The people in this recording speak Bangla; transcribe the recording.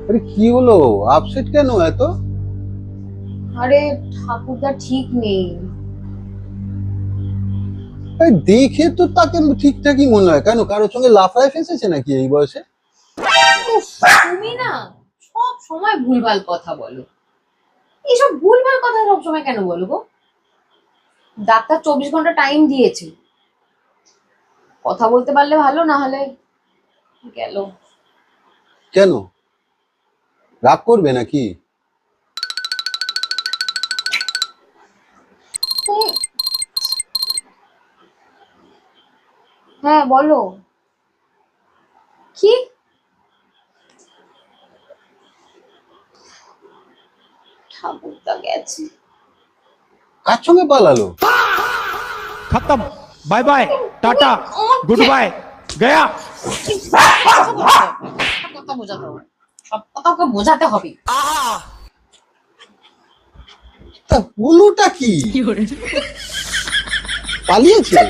আরে কি হলো, আপসেট কেন এত? আরে ঠাকুরদা ঠিক নেই। আরে দেখে তো তাকে ঠিকঠাকই মনে হয়, কেন কারোর সঙ্গে লাফায় ফেসেছে নাকি এই বয়সে? উফ, তুমি না সব সময় ভুলভাল কথা বলো। এইসব ভুলভাল কথা সব সময় কেন বলো গো? ডাক্তার 24 ঘন্টা টাইম দিয়েছে, কথা বলতে পারলে ভালো, না হলে গেল। কেন, রাগ করবে নাকি? হুম, হ্যাঁ বলো। কি? ঠাকুরদা গেছে। কার সঙ্গে পালালো? खत्म। बाय बाय टाटा गुड তুমি बाय गया। কথা বোঝাতে হবে, সব কথা ওকে বোঝাতে হবে। তা হলোটা কি? পালিয়েছে?